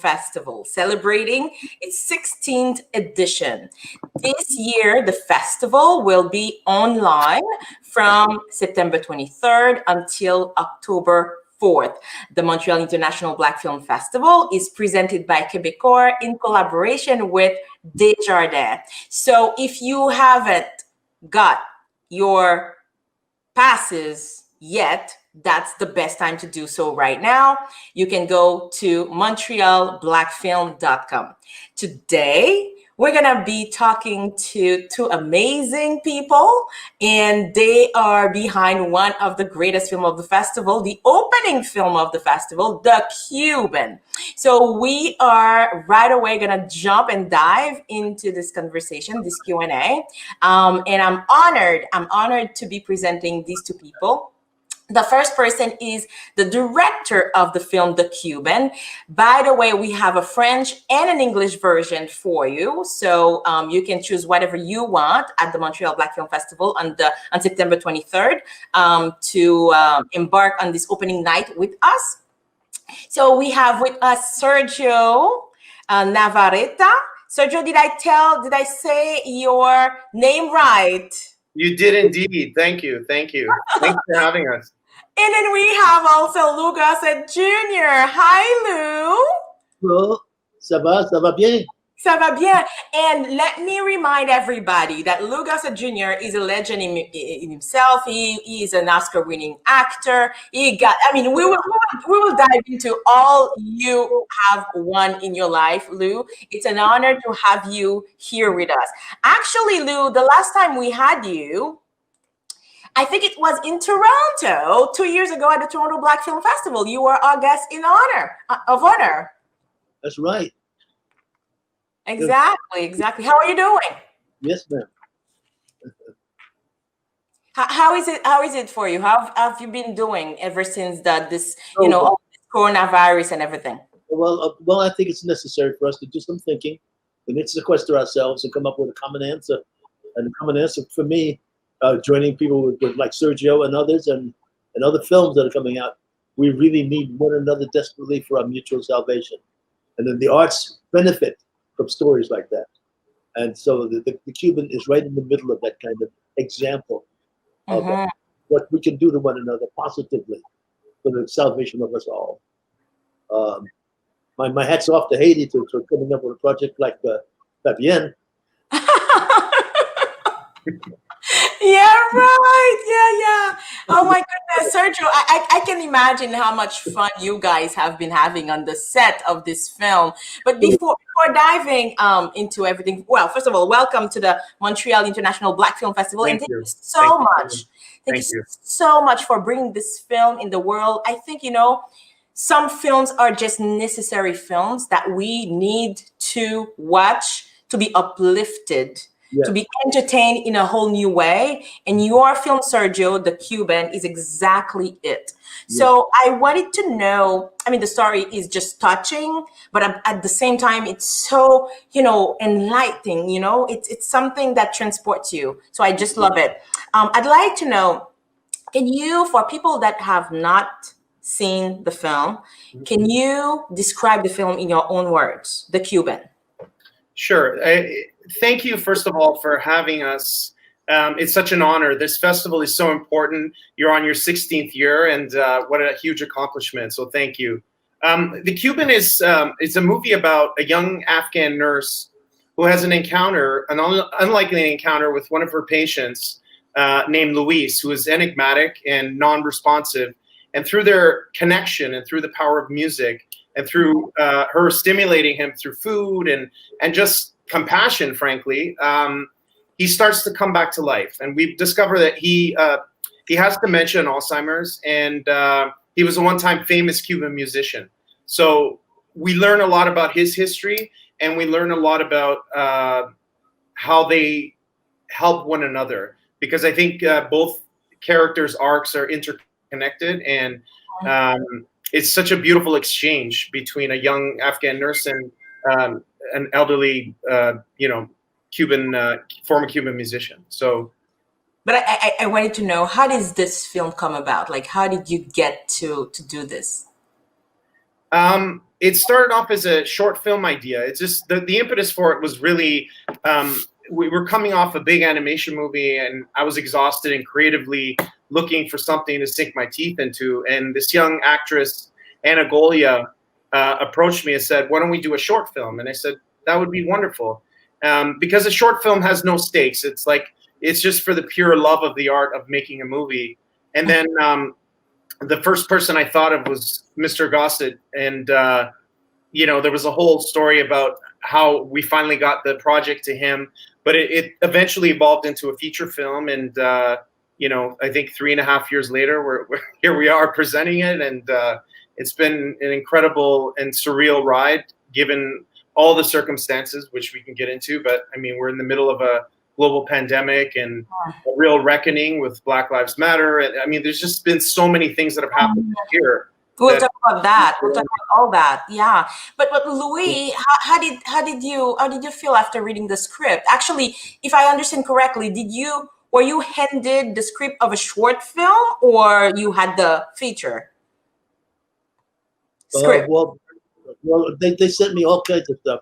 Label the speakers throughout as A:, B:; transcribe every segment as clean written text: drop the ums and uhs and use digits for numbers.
A: Festival, celebrating its 16th edition. This year, the festival will be online from September 23rd until October 4th. The Montreal International Black Film Festival is presented by Québécois in collaboration with Desjardins. So if you haven't got your passes yet, that's the best time to do so right now. You can go to montrealblackfilm.com. Today, we're going to be talking to two amazing people, and they are behind one of the greatest film of the festival, the opening film of the festival, The Cuban. So we are right away going to jump and dive into this conversation, this Q&A. And I'm honored to be presenting these two people. The first person is the director of the film, The Cuban. By the way, we have a French and an English version for you. So you can choose whatever you want at the Montreal Black Film Festival on September 23rd to embark on this opening night with us. So we have with us Sergio Navarretta. Sergio, did I say your name right?
B: You did indeed. Thank you. Thanks for having us.
A: And then we have also Louis Gossett Jr. Hi, Lou.
C: Hello. Ça va bien?
A: Ça va bien. And let me remind everybody that Louis Gossett Jr. is a legend in himself. He is an Oscar-winning actor. We will dive into all you have won in your life, Lou. It's an honor to have you here with us. Actually, Lou, the last time we had you, I think it was in Toronto 2 years ago at the Toronto Black Film Festival. You were our guest of honor.
C: That's right.
A: Exactly. How are you doing?
C: Yes, ma'am.
A: How is it for you? How have you been doing ever since all this coronavirus and everything?
C: Well, I think it's necessary for us to do some thinking and then sequester ourselves and come up with a common answer. And the common answer for me, joining people with like Sergio and others and other films that are coming out, we really need one another desperately for our mutual salvation. And then the arts benefit from stories like that. And so the Cuban is right in the middle of that kind of example of what we can do to one another positively for the salvation of us all. My hat's off to Haiti for coming up with a project like Fabienne.
A: Yeah, right. Yeah. Oh my goodness, Sergio, I can imagine how much fun you guys have been having on the set of this film. But before diving into everything, well, first of all, welcome to the Montreal International Black Film Festival. Thank you so much. Thank you so much for bringing this film in the world. I think, some films are just necessary films that we need to watch to be uplifted. Yeah. To be entertained in a whole new way. And your film, Sergio, The Cuban, is exactly it. Yeah. So I wanted to know, the story is just touching, but at the same time, it's so, enlightening, it's something that transports you. So I just love it. I'd like to know, can you, for people that have not seen the film, can you describe the film in your own words, The Cuban?
B: Sure. Thank you, first of all, for having us. It's such an honor. This festival is so important. You're on your 16th year, and what a huge accomplishment. So thank you. The Cuban is it's a movie about a young Afghan nurse who has an unlikely encounter with one of her patients named Luis, who is enigmatic and non-responsive. And through their connection and through the power of music and through her stimulating him through food and just compassion, frankly, he starts to come back to life. And we've discovered that he has dementia and Alzheimer's, and he was a one-time famous Cuban musician. So we learn a lot about his history, and we learn a lot about how they help one another, because I think both characters' arcs are interconnected, and it's such a beautiful exchange between a young Afghan nurse and an elderly, former Cuban musician. So,
A: but I wanted to know, how does this film come about? Like, how did you get to do this?
B: It started off as a short film idea. It's just the impetus for it was really, we were coming off a big animation movie, and I was exhausted and creatively looking for something to sink my teeth into. And this young actress, Anna Golia, approached me and said, "Why don't we do a short film?" And I said, "That would be wonderful," because a short film has no stakes. It's just for the pure love of the art of making a movie. And then the first person I thought of was Mr. Gossett, and there was a whole story about how we finally got the project to him, but it eventually evolved into a feature film, and I think 3.5 years later, we're here we are presenting it, and it's been an incredible and surreal ride, given all the circumstances, which we can get into. But I mean, we're in the middle of a global pandemic and a real reckoning with Black Lives Matter. And I mean, there's just been so many things that have happened here.
A: We'll talk about that. We'll talk about all that. Yeah. But Louis, how did you feel after reading the script? Actually, if I understand correctly, were you handed the script of a short film, or you had the feature script?
C: Well, they sent me all kinds of stuff.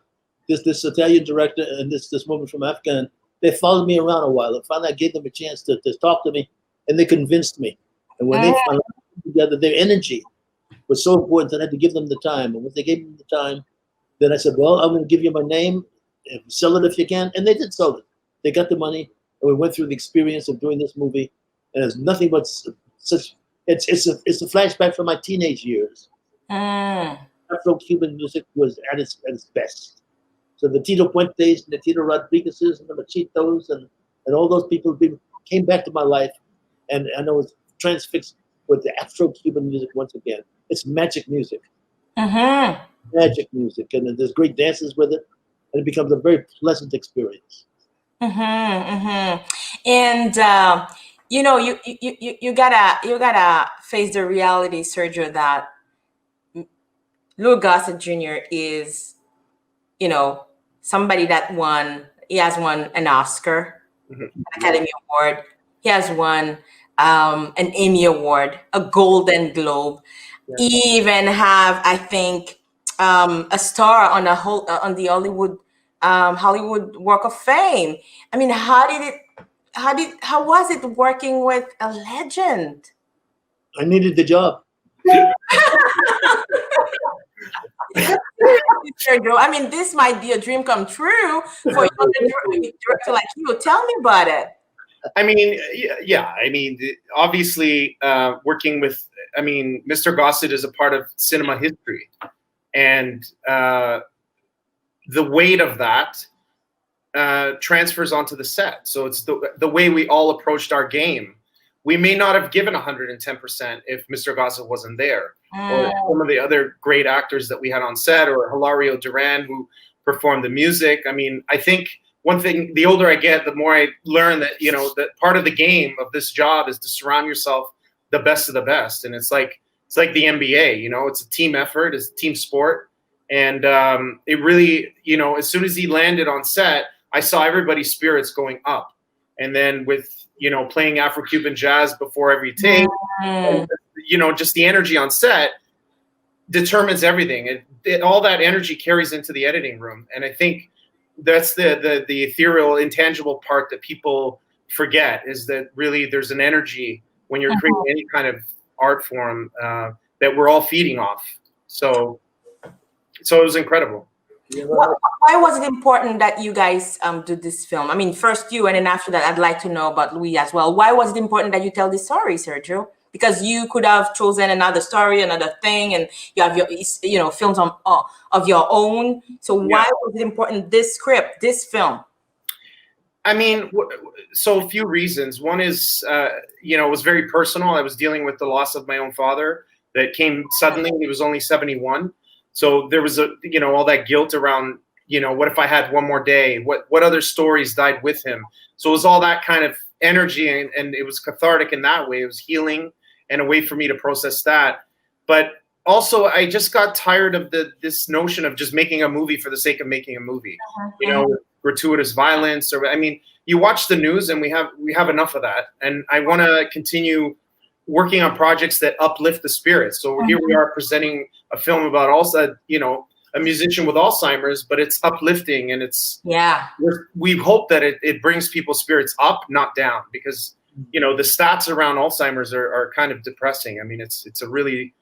C: This Italian director and this woman from Afghan, they followed me around a while. And finally, I gave them a chance to talk to me, and they convinced me. And when they finally came together, their energy was so important that I had to give them the time. And when they gave me the time, then I said, "Well, I'm going to give you my name, and sell it if you can." And they did sell it. They got the money, and we went through the experience of doing this movie. And it's nothing but such. It's a flashback from my teenage years. Afro-Cuban music was at its best. So the Tito Puentes and the Tito Rodriguez's and the Machitos and all those people came back to my life, and I was transfixed with the Afro-Cuban music once again. It's magic music. Magic music, and there's great dances with it, and it becomes a very pleasant experience.
A: And you gotta face the reality, Sergio, that Louis Gossett Jr. is, somebody that he has won an Oscar, an Academy Award. He has won an Emmy Award, a Golden Globe. Yeah. He even have, I think, a star on the Hollywood Walk of Fame. I mean, how was it working with a legend?
C: I needed the job.
A: Sergio, I mean, this might be a dream come true for a director like you. Tell me about it.
B: I mean, yeah. I mean, obviously, working with, Mr. Gossett is a part of cinema history, and the weight of that transfers onto the set. So it's the way we all approached our game. We may not have given 110% if Mr. Gossett wasn't there, or some of the other great actors that we had on set, or Hilario Duran, who performed the music. I mean, I think one thing, the older I get, the more I learn that, that part of the game of this job is to surround yourself the best of the best. And it's like the NBA, it's a team effort, it's a team sport. And it really, as soon as he landed on set, I saw everybody's spirits going up. And then with, playing Afro-Cuban jazz before every take, and, just the energy on set determines everything. All that energy carries into the editing room. And I think that's the ethereal, intangible part that people forget, is that really there's an energy when you're creating any kind of art form that we're all feeding off. So it was incredible.
A: Why was it important that you guys do this film? I mean, first you, and then after that, I'd like to know about Louis as well. Why was it important that you tell this story, Sergio? Because you could have chosen another story, another thing, and you have your, films of your own. So why was it important, this script, this film?
B: I mean, so a few reasons. One is, it was very personal. I was dealing with the loss of my own father that came suddenly. He was only 71. So there was all that guilt around, what if I had one more day? What other stories died with him? So it was all that kind of energy, and it was cathartic in that way. It was healing and a way for me to process that. But also, I just got tired of this notion of just making a movie for the sake of making a movie. Gratuitous violence, or you watch the news, and we have enough of that. And I want to continue working on projects that uplift the spirits. So here we are presenting a film about also, a musician with Alzheimer's, but it's uplifting, and we hope that it brings people's spirits up, not down, because the stats around Alzheimer's are kind of depressing. I mean, it's a really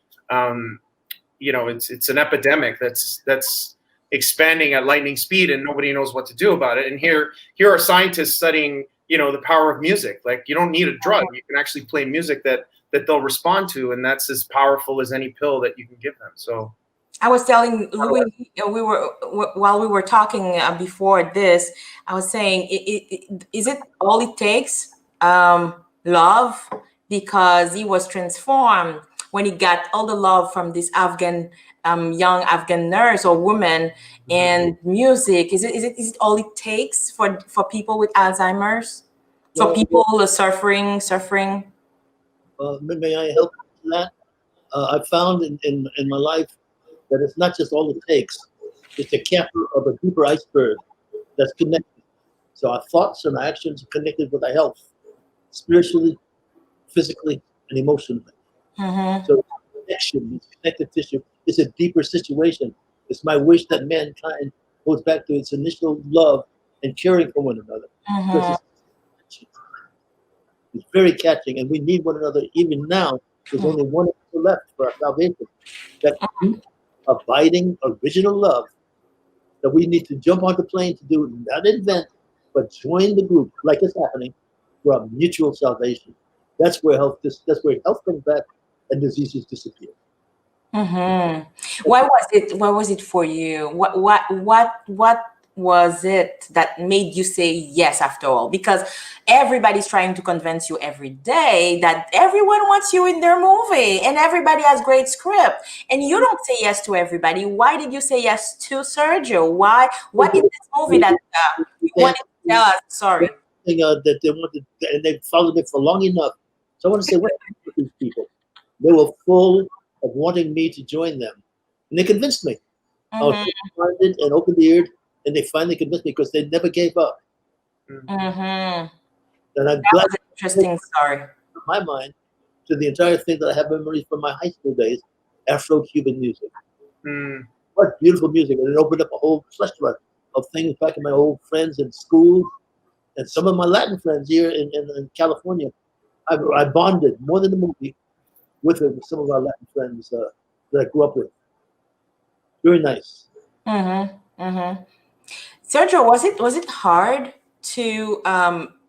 B: it's an epidemic that's expanding at lightning speed, and nobody knows what to do about it. And here are scientists studying the power of music. Like, you don't need a drug. You can actually play music that they'll respond to, and that's as powerful as any pill that you can give them. So
A: I was telling Louis, while we were talking before this, I was saying, is it all it takes? Love, because he was transformed when he got all the love from this young Afghan nurse or woman, and music. Is it all it takes for people with Alzheimer's? For people who are suffering?
C: May I help with that? I found in my life that it's not just all it takes. It's a cap of a deeper iceberg that's connected. So our thoughts and our actions are connected with our health, spiritually, physically, and emotionally. So connection, this connective tissue, is a deeper situation. It's my wish that mankind goes back to its initial love and caring for one another. Because it's very catching, and we need one another even now. There's only one left for our salvation. That deep, abiding, original love that we need to jump on the plane to do, not invent, but join the group like it's happening for our mutual salvation. That's where health comes back and diseases disappear.
A: Why was it for you? What was it that made you say yes after all? Because everybody's trying to convince you every day that everyone wants you in their movie, and everybody has great script, and you don't say yes to everybody. Why did you say yes to Sergio? What is this movie that you wanted to tell us? Sorry.
C: That they wanted, and they followed it for long enough. So I want to say, what happened with these people? They were full of wanting me to join them, and they convinced me. I was open-minded and open-eared, and they finally convinced me because they never gave up. And I'm
A: glad was an interesting story.
C: In my mind, to the entire thing that I have memories from my high school days, Afro-Cuban music. What beautiful music! And it opened up a whole plethora of things back in my old friends in school, and some of my Latin friends here in California. I bonded more than the movie with some of our Latin friends that I grew up with. Very nice.
A: Sergio, was it hard to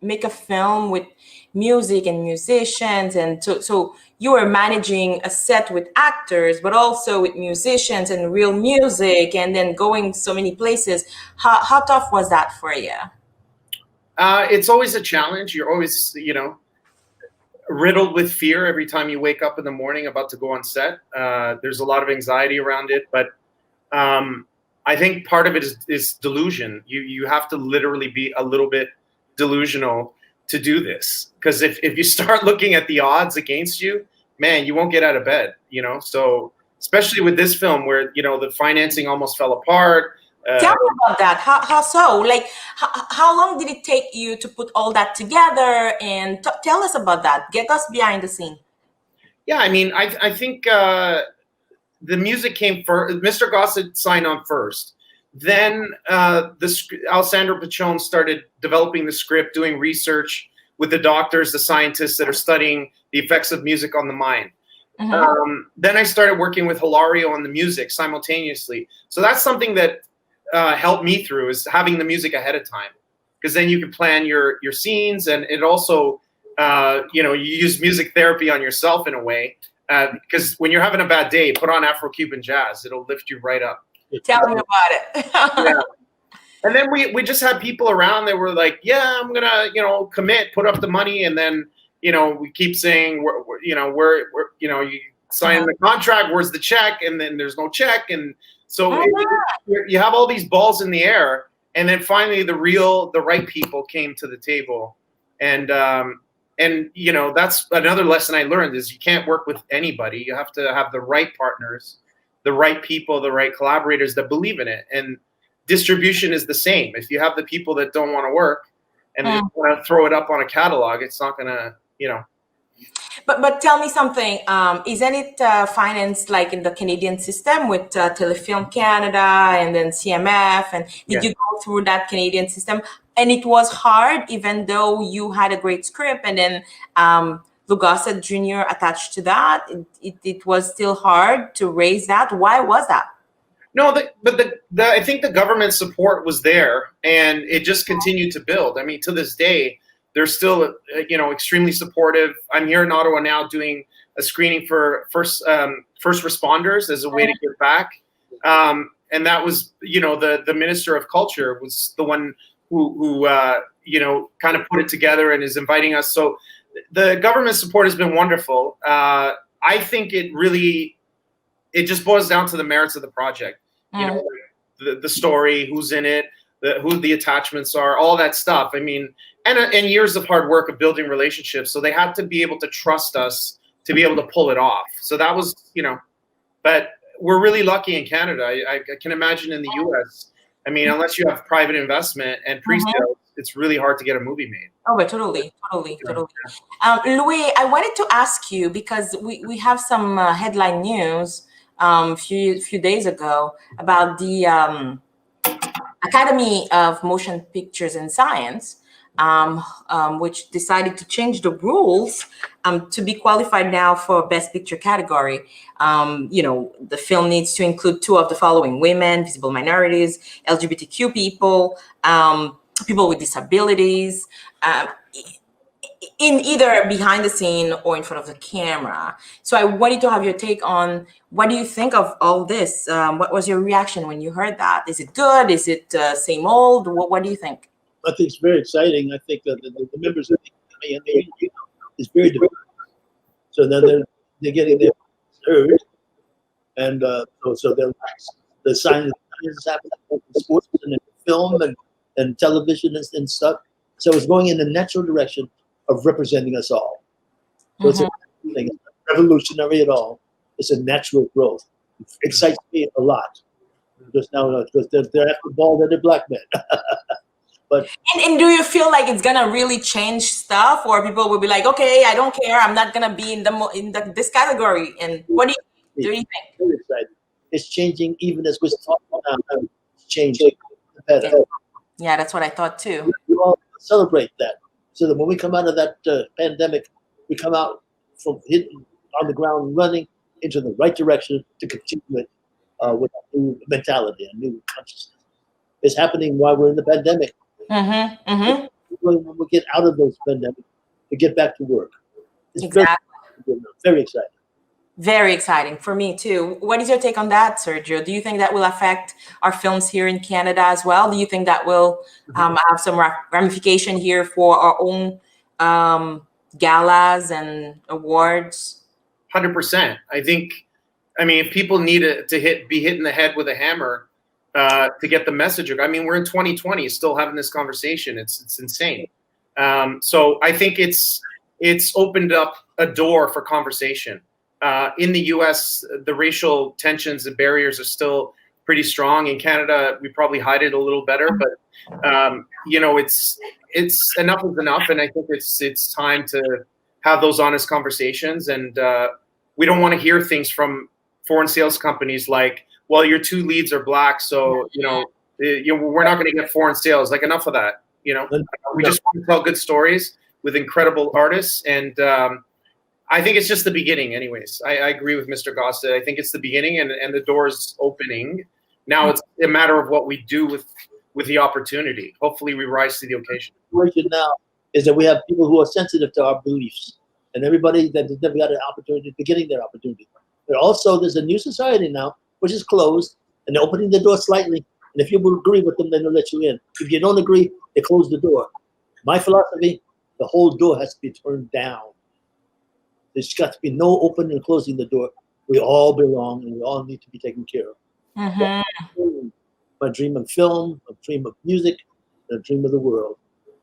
A: make a film with music and musicians, and so you were managing a set with actors, but also with musicians and real music, and then going so many places? How tough was that for you?
B: It's always a challenge. You're always, riddled with fear every time you wake up in the morning about to go on set. There's a lot of anxiety around it, but I think part of it is delusion. You have to literally be a little bit delusional to do this, because if you start looking at the odds against you, man, you won't get out of bed. So especially with this film where the financing almost fell apart.
A: Tell me about that. How so? Like, how long did it take you to put all that together? And tell us about that. Get us behind the scene.
B: Yeah, I mean, I think the music came first. Mr. Gossett signed on first. Then Alessandro Piccione started developing the script, doing research with the doctors, the scientists that are studying the effects of music on the mind. Then I started working with Hilario on the music simultaneously. So that's something that helped me through, is having the music ahead of time, because then you can plan your scenes, and it also you use music therapy on yourself in a way, because when you're having a bad day, put on Afro-Cuban jazz. It'll lift you right up.
A: Tell me about it.
B: Yeah. And then we just had people around that were like, yeah, I'm gonna commit, put up the money, and then we keep saying you sign the contract, where's the check, and then there's no check, and so you have all these balls in the air, and then finally the right people came to the table, and that's another lesson I learned, is you can't work with anybody. You have to have the right partners, the right people, the right collaborators that believe in it. And distribution is the same. If you have the people that don't want to work and they want to throw it up on a catalog, it's not gonna,
A: But tell me something. Isn't it financed like in the Canadian system with Telefilm Canada and then CMF? And did you go through that Canadian system? And it was hard, even though you had a great script, and then Louis Gossett Jr. attached to that. It was still hard to raise that. Why was that?
B: No, I think the government support was there, and it just continued to build. I mean, to this day, they're still, extremely supportive. I'm here in Ottawa now doing a screening for first responders as a way to give back. And that was, the Minister of Culture was the one who kind of put it together and is inviting us. So the government support has been wonderful. I think it just boils down to the merits of the project. The story, who's in it, who the attachments are, all that stuff. I mean, and years of hard work of building relationships. So they had to be able to trust us to be able to pull it off. So that was, but we're really lucky in Canada. I can imagine in the US, I mean, unless you have private investment and pre-sales, it's really hard to get a movie made.
A: Oh, but totally. Louis, I wanted to ask you, because we have some headline news a few days ago about the Academy of Motion Pictures and Science, which decided to change the rules to be qualified now for Best Picture category. The film needs to include 2 of the following: women, visible minorities, LGBTQ people, people with disabilities, in either behind the scene or in front of the camera. So I wanted to have your take on, what do you think of all this? What was your reaction when you heard that? Is it good? Is it same old? What do you think?
C: I think it's very exciting. I think that the members of the Academy is very diverse. So then they're getting their heard, and so the science is happening in sports and in film and television and stuff. So it's going in the natural direction of representing us all. So it's a thing. It's not revolutionary at all. It's a natural growth. It excites me a lot. Just now, because they're after bald-headed black men. But
A: and do you feel like it's gonna really change stuff, or people will be like, okay, I don't care, I'm not gonna be in this category? And what do you think?
C: Very excited. It's changing even as we're talking about. It's changing better.
A: Yeah, that's what I thought too.
C: We all celebrate that, so that when we come out of that pandemic, we come out from hitting on the ground, running into the right direction to continue it with a new mentality, a new consciousness. It's happening while we're in the pandemic. When we get out of those pandemics, we get back to work. It's very exciting.
A: Very exciting for me too. What is your take on that, Sergio? Do you think that will affect our films here in Canada as well? Do you think that will have some ramification here for our own galas and awards?
B: 100%. I mean, if people need to be hit in the head with a hammer to get the message. I mean, we're in 2020, still having this conversation. It's insane. So I think it's opened up a door for conversation. In the U.S., the racial tensions and barriers are still pretty strong. In Canada, we probably hide it a little better, but it's enough is enough, and I think it's time to have those honest conversations. And we don't want to hear things from foreign sales companies like, well, your 2 leads are black, so we're not going to get foreign sales. Like, enough of that. We just want to tell good stories with incredible artists, and I think it's just the beginning. Anyways, I agree with Mr. Gossett. I think it's the beginning, and the door's opening. Now it's a matter of what we do with the opportunity. Hopefully, we rise to the occasion.
C: The situation now is that we have people who are sensitive to our beliefs, and everybody that has never got an opportunity to getting their opportunity. But also, there's a new society now, which is closed, and they're opening the door slightly. And if you will agree with them, then they'll let you in. If you don't agree, they close the door. My philosophy, the whole door has to be turned down. There's got to be no opening and closing the door. We all belong, and we all need to be taken care of. My dream of film, a dream of music, and a dream of the world.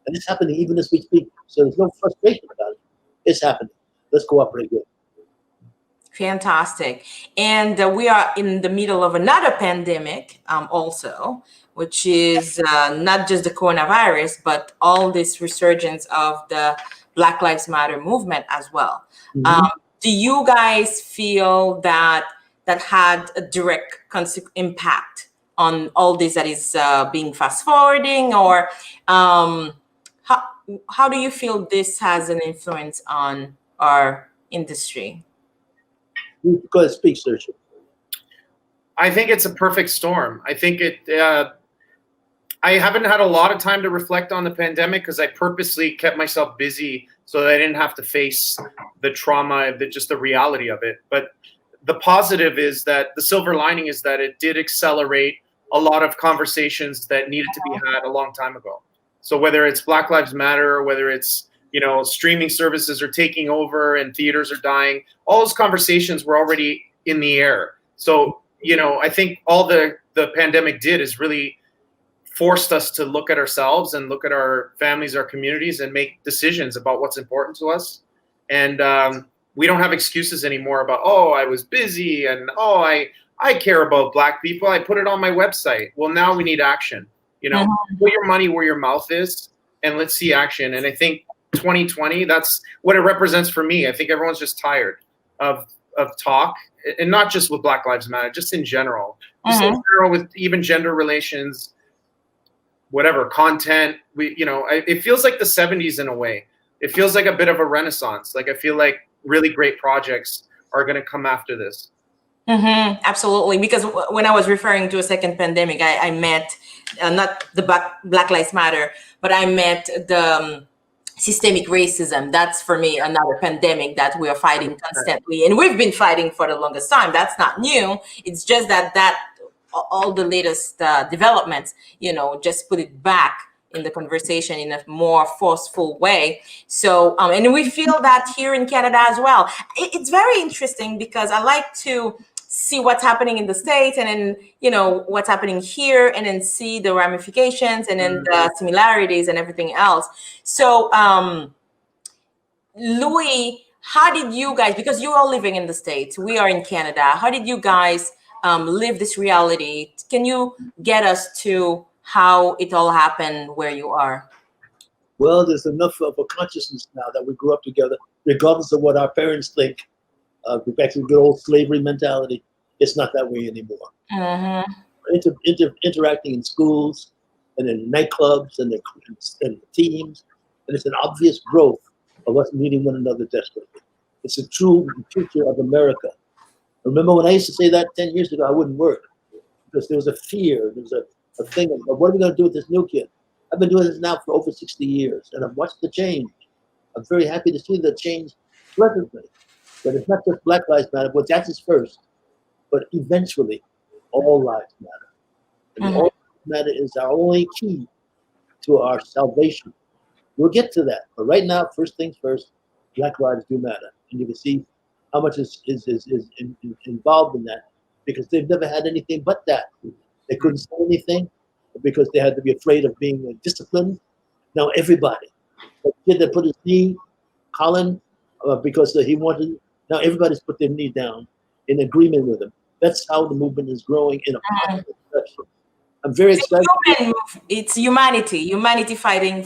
C: And it's happening even as we speak. So there's no frustration about it. It's happening. Let's cooperate with it.
A: Fantastic. And we are in the middle of another pandemic also, which is not just the coronavirus, but all this resurgence of the Black Lives Matter movement as well.
C: Mhm.
A: Do you guys feel that had a direct impact on all this that is being fast forwarding, or how how do you feel this has an influence on our industry?
C: Go ahead, speak, Sergio.
B: I think it's a perfect storm. I think I haven't had a lot of time to reflect on the pandemic because I purposely kept myself busy so that I didn't have to face the trauma, just the reality of it. But the positive is that the silver lining is that it did accelerate a lot of conversations that needed to be had a long time ago. So whether it's Black Lives Matter, or whether it's, streaming services are taking over and theaters are dying, all those conversations were already in the air. So, I think all the pandemic did is really forced us to look at ourselves and look at our families, our communities, and make decisions about what's important to us. And we don't have excuses anymore about, oh, I was busy, and oh, I care about Black people, I put it on my website. Well, now we need action. Put your money where your mouth is, and let's see action. And I think 2020, that's what it represents for me. I think everyone's just tired of talk, and not just with Black Lives Matter, just in general. Just in general, with even gender relations, whatever content. It feels like the 70s in a way. It feels like a bit of a renaissance. Like, I feel like really great projects are going to come after this.
A: Absolutely, because when I was referring to a second pandemic, I meant not the Black Lives Matter, but I meant the systemic racism. That's for me another pandemic that we are fighting constantly, and we've been fighting for the longest time. That's not new. It's just that all the latest developments, just put it back in the conversation in a more forceful way. So, and we feel that here in Canada as well. It's very interesting because I like to see what's happening in the States, and then, what's happening here, and then see the ramifications and then the similarities and everything else. So, Louis, how did you guys, because you are living in the States, we are in Canada, how did you guys live this reality? Can you get us to how it all happened where you are?
C: Well, there's enough of a consciousness now that we grew up together, regardless of what our parents think. Back to the good old slavery mentality. It's not that way anymore. Interacting in schools and in nightclubs and in teams, and it's an obvious growth of us needing one another desperately. It's a true future of America. Remember when I used to say that 10 years ago, I wouldn't work because there was a fear, there was a thing of what are we going to do with this new kid? I've been doing this now for over 60 years, and I've watched the change. I'm very happy to see the change pleasantly. But it's not just Black Lives Matter, but that is first. But eventually, all lives matter. And all lives matter is our only key to our salvation. We'll get to that. But right now, first things first, Black lives do matter. And you can see how much is involved in that, because they've never had anything but that. They couldn't say anything because they had to be afraid of being disciplined. Now everybody, the kid that put his knee, Colin, because he wanted, now everybody's put their knee down in agreement with him. That's how the movement is growing in a positive direction. I'm very excited.
A: It's humanity fighting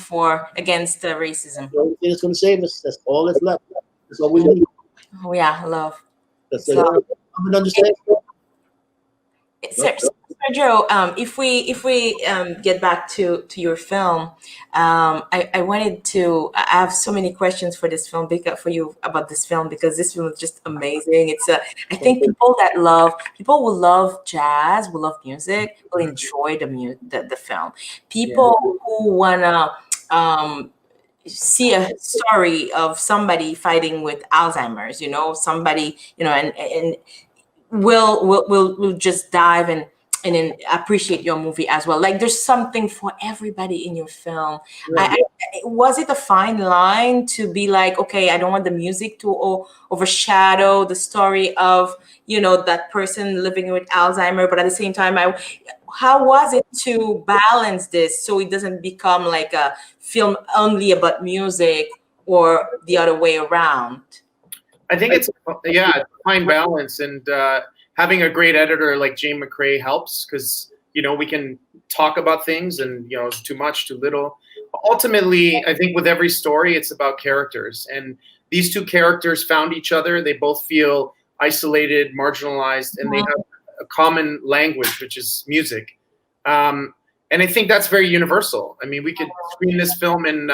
A: against racism.
C: The only thing that's going to save us, that's all that's left. That's all we need.
A: Oh yeah, love.
C: That's it. I'm understand.
A: Sergio, if we get back to your film, I wanted to. I have so many questions for this film for you about this film, because this film is just amazing. I think people will love jazz, will love music, will enjoy the film. People who wanna see a story of somebody fighting with Alzheimer's, somebody, and we'll just dive and then appreciate your movie as well. Like, there's something for everybody in your film. Was it a fine line to be like, okay, I don't want the music to overshadow the story of, that person living with Alzheimer, but at the same time, how was it to balance this so it doesn't become like a film only about music or the other way around?
B: I think it's a fine balance, and having a great editor like Jane McCrae helps, because we can talk about things, and it's too much, too little. ultimately, I think with every story, it's about characters. And these two characters found each other. They both feel isolated, marginalized, and they have a common language, which is music. And I think that's very universal. I mean, we could screen this film in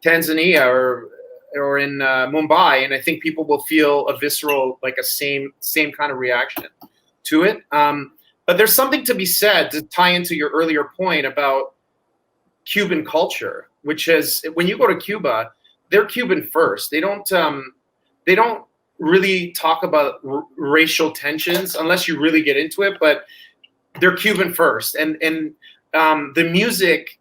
B: Tanzania or in Mumbai, and I think people will feel a visceral, like a same kind of reaction to it. But there's something to be said to tie into your earlier point about Cuban culture, which is when you go to Cuba, they're Cuban first. They don't really talk about racial tensions unless you really get into it, but they're Cuban first, and the music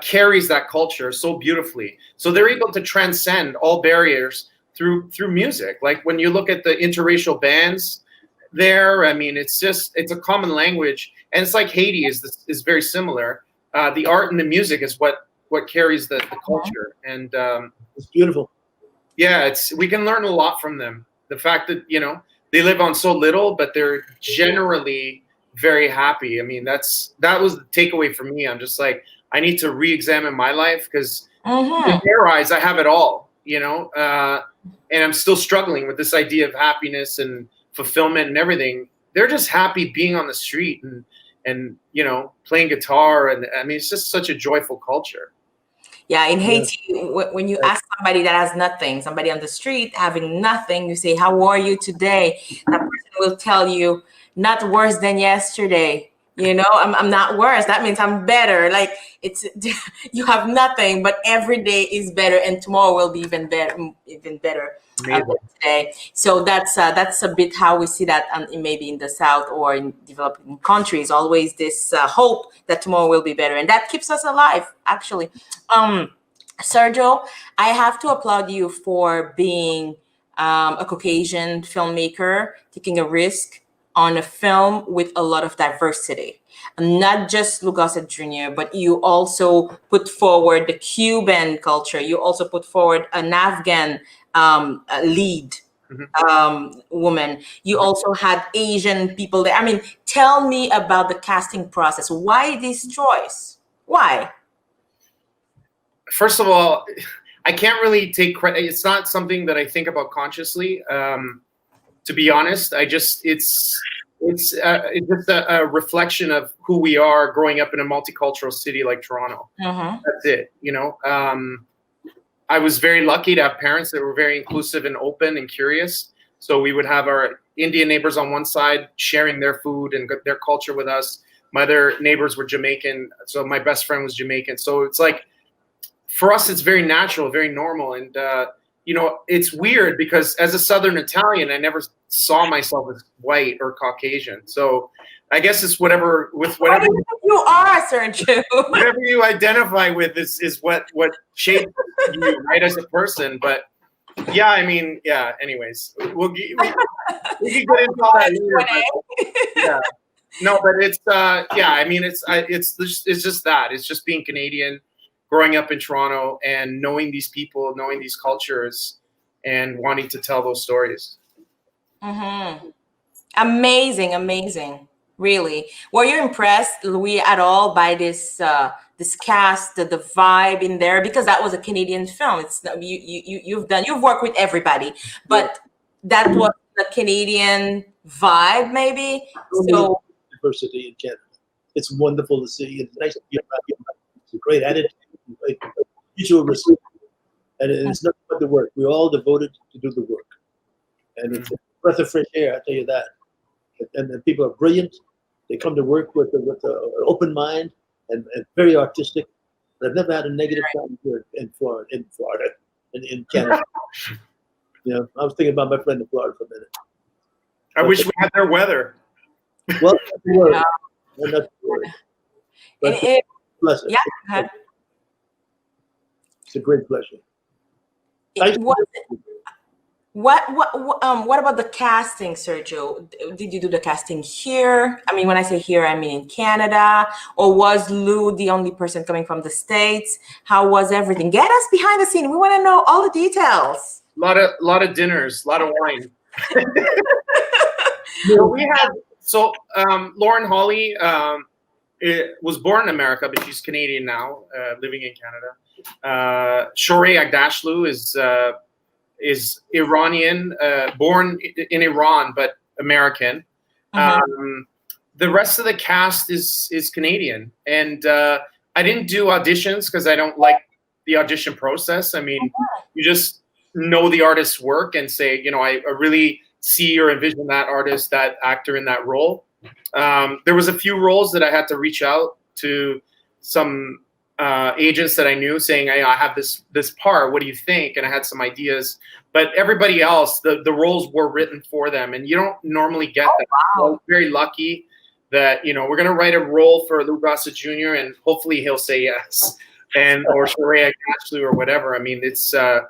B: carries that culture so beautifully. So they're able to transcend all barriers through music. Like when you look at the interracial bands there, I mean, it's a common language, and it's like Haiti is very similar. The art and the music is what carries the culture, and
C: it's beautiful.
B: Yeah, we can learn a lot from them. The fact that they live on so little, but they're generally very happy. I mean, that was the takeaway for me. I'm just like, I need to re-examine my life because in their eyes, I have it all, and I'm still struggling with this idea of happiness and fulfillment and everything. They're just happy being on the street and playing guitar, and I mean, it's just such a joyful culture.
A: Yeah, in Haiti, when you ask somebody that has nothing, somebody on the street having nothing, you say, "How are you today?" That person will tell you, "Not worse than yesterday." I'm not worse. That means I'm better. Like you have nothing, but every day is better, and tomorrow will be even better than today. So that's a bit how we see that, maybe in the South or in developing countries. Always this hope that tomorrow will be better, and that keeps us alive. Actually, Sergio, I have to applaud you for being a Caucasian filmmaker, taking a risk on a film with a lot of diversity. Not just Louis Gossett Jr., but you also put forward the Cuban culture. You also put forward an Afghan lead woman. You also had Asian people there. I mean, tell me about the casting process. Why this choice? Why?
B: First of all, I can't really take credit. It's not something that I think about consciously. To be honest, it's just a reflection of who we are growing up in a multicultural city like Toronto. That's it. I was very lucky to have parents that were very inclusive and open and curious. So we would have our Indian neighbors on one side sharing their food and their culture with us. My other neighbors were Jamaican, so my best friend was Jamaican. So it's like, for us, it's very natural, very normal. And it's weird because as a Southern Italian, I never saw myself as white or Caucasian. So I guess it's whatever
A: you are, Sergio.
B: Whatever you identify with is what shapes you, right, as a person. But yeah, I mean, yeah. Anyways, we can get into all that later. Yeah. No, but it's yeah. I mean, it's just that. It's just being Canadian, growing up in Toronto, and knowing these people, knowing these cultures, and wanting to tell those stories.
A: Amazing. Really. Were you impressed, Louis, at all by this cast, the vibe in there? Because that was a Canadian film. It's you've worked with everybody, but that was the Canadian vibe, maybe. So
C: diversity in Canada. It's wonderful to see. It's nice to be around here. It's a great attitude, mutual respect, and it's nothing but the work. We're all devoted to do the work, and it's a breath of fresh air. I tell you that. And the people are brilliant. They come to work with an open mind and very artistic. I've never had a negative time here in Florida, in Canada. I was thinking about my friend in Florida for a minute.
B: I wish we had their weather.
C: Well, we're not worried. But pleasure.
A: Yeah.
C: It's a great pleasure.
A: What about the casting, Sergio? Did you do the casting here? I mean, when I say here, I mean in Canada, or was Lou the only person coming from the States? How was everything? Get us behind the scene. We want to know all the details.
B: A lot of dinners, a lot of wine. We had Lauren Holly was born in America, but she's Canadian now, living in Canada. Shorey Agdashlu is Iranian, born in Iran but American. The rest of the cast is Canadian, and I didn't do auditions because I don't like the audition process. I mean, you just know the artist's work and say, you know, I really see or envision that artist, that actor in that role. There was a few roles that I had to reach out to some agents that I knew saying, hey, I have this part, what do you think? And I had some ideas, but everybody else, the roles were written for them, and you don't normally get that.
A: Wow.
B: So I was very lucky that, you know, we're going to write a role for Louis Gossett Jr. and hopefully he'll say yes, and or Shorey Agdashlu or whatever. I mean, it's a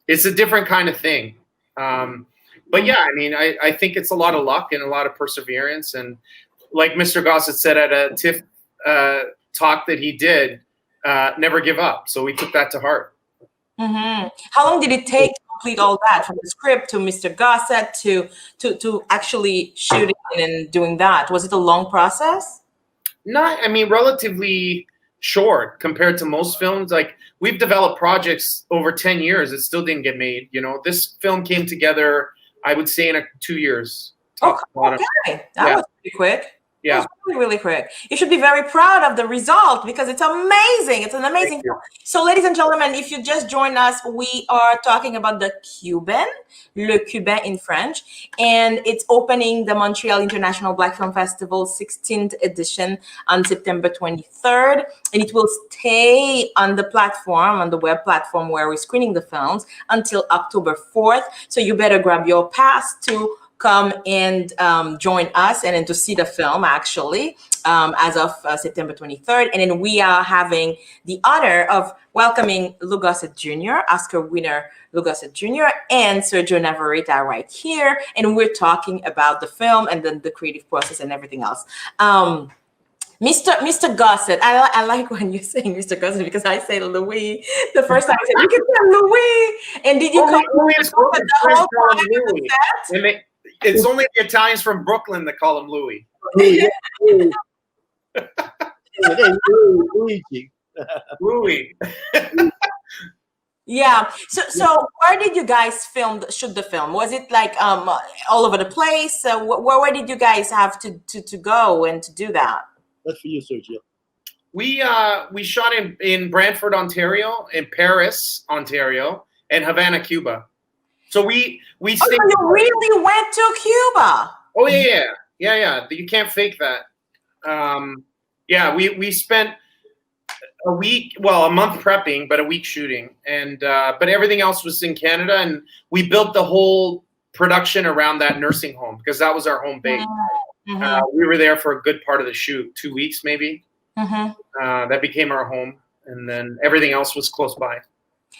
B: different kind of thing. But yeah, I mean, I think it's a lot of luck and a lot of perseverance. And like Mr. Gossett said at a TIFF talk that he did, never give up. So we took that to heart.
A: How long did it take to complete all that, from the script to Mr. Gossett to actually shooting and doing that? Was it a long process?
B: Not, I mean, relatively short compared to most films. Like, we've developed projects over 10 years. It still didn't get made. You know, this film came together, I would say, in 2 years.
A: Okay, that was pretty quick. Yeah, it was really, really quick. You should be very proud of the result because it's amazing. It's an amazing film. So, ladies and gentlemen, if you just joined us, we are talking about the CUBAN, Le Cuban in French, and it's opening the Montreal International Black Film Festival 16th edition on September 23rd, and it will stay on the platform, on the web platform where we're screening the films until October 4th. So you better grab your pass to come and join us and then to see the film actually as of September 23rd. And then we are having the honor of welcoming Louis Gossett Jr., Oscar winner Louis Gossett Jr., and Sergio Navarretta right here. And we're talking about the film and then the creative process and everything else. Mr. Gossett, I like when you're saying Mr. Gossett because I say Louis the first time. I said, you can say Louis. And did you call
B: Louis
A: the whole time in the set?
B: It's only the Italians from Brooklyn that call him Louis. Louis.
A: Yeah. So where did you guys shoot the film? Was it like all over the place? Where did you guys have to go and to do that?
C: That's for you, Sergio.
B: We shot in Brantford, Ontario, in Paris, Ontario, and Havana, Cuba. So we stayed.
A: So you really went to Cuba?
B: Oh yeah. You can't fake that. We spent a month prepping, but a week shooting, and but everything else was in Canada, and we built the whole production around that nursing home because that was our home base. We were there for a good part of the shoot, 2 weeks maybe. That became our home, and then everything else was close by.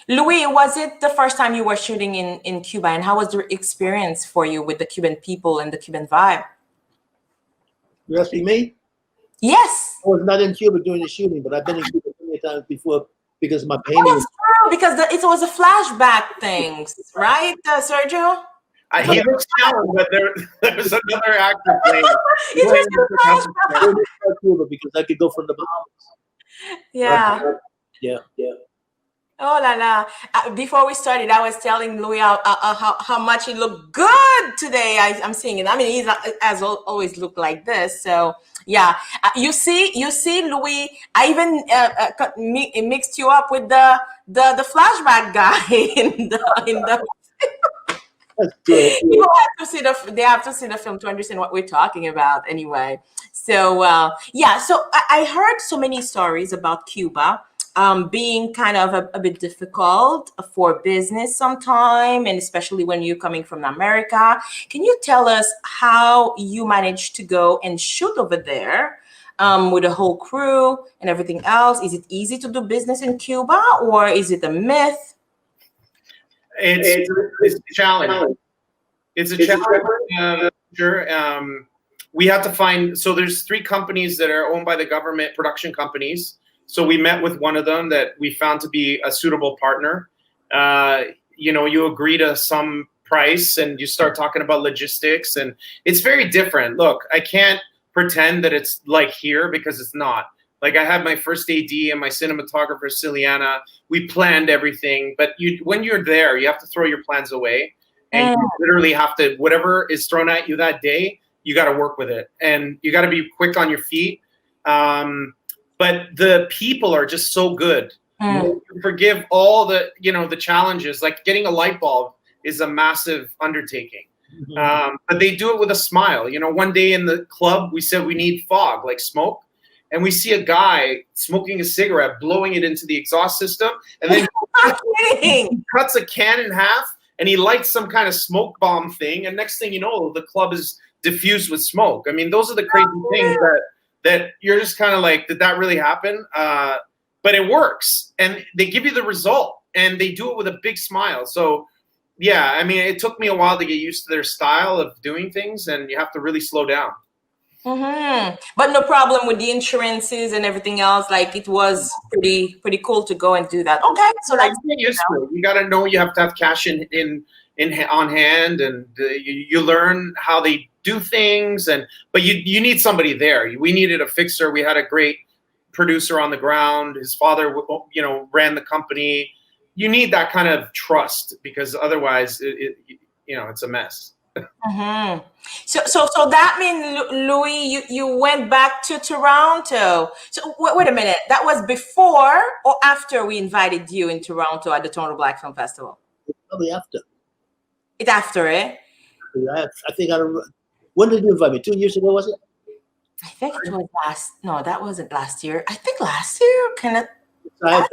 A: Louis, was it the first time you were shooting in Cuba, and how was the experience for you with the Cuban people and the Cuban vibe?
C: You asking me?
A: Yes.
C: I was not in Cuba during the shooting, but I've been in Cuba many times before because of my painting.
A: Oh, that's true, because it was a flashback things, right, Sergio?
B: He looks young, but there was another actor playing.
C: Cuba because I could go from the Bahamas.
A: Yeah.
C: Yeah.
A: Oh la la! Before we started, I was telling Louis how much he looked good today. I'm seeing it. I mean, he's as always looked like this. So yeah, you see, Louis. I even mixed you up with the flashback guy in the.
C: That's good.
A: People have to see they have to see the film to understand what we're talking about. Anyway, so so I heard so many stories about Cuba. Being kind of a bit difficult for business sometime, and especially when you're coming from America. Can you tell us how you managed to go and shoot over there with the whole crew and everything else? Is it easy to do business in Cuba, or is it a myth?
B: It's a challenge. It's a challenge. Sure. We have to find. So there's 3 companies that are owned by the government, production companies. So we met with one of them that we found to be a suitable partner. You agree to some price and you start talking about logistics, and it's very different. Look, I can't pretend that it's like here, because it's not. Like, I had my first AD and my cinematographer, Ciliana. We planned everything, but when you're there, you have to throw your plans away, and you literally have to, whatever is thrown at you that day, you got to work with it, and you got to be quick on your feet. But the people are just so good. You forgive all the, the challenges. Like, getting a light bulb is a massive undertaking. But they do it with a smile. One day in the club, we said we need fog, like smoke. And we see a guy smoking a cigarette, blowing it into the exhaust system. And then he cuts a can in half and he lights some kind of smoke bomb thing. And next thing you know, the club is diffused with smoke. I mean, those are the crazy things that you're just kind of like, did that really happen? But it works. And they give you the result. And they do it with a big smile. So, yeah, I mean, it took me a while to get used to their style of doing things. And you have to really slow down.
A: But no problem with the insurances and everything else. Like, it was pretty cool to go and do that. Okay, so that's
B: you got to know you have to have cash in on hand, and you learn how they do things. But you need somebody there. We needed a fixer. We had a great producer on the ground. His father, ran the company. You need that kind of trust, because otherwise, it's a mess.
A: So that means, Louis, you went back to Toronto. So wait a minute, that was before or after we invited you in Toronto at the Toronto Black Film Festival?
C: Probably after.
A: It's after, eh?
C: I think when did you invite me? 2 years ago, was it?
A: I think it was no, that wasn't last year. I think last year,
C: I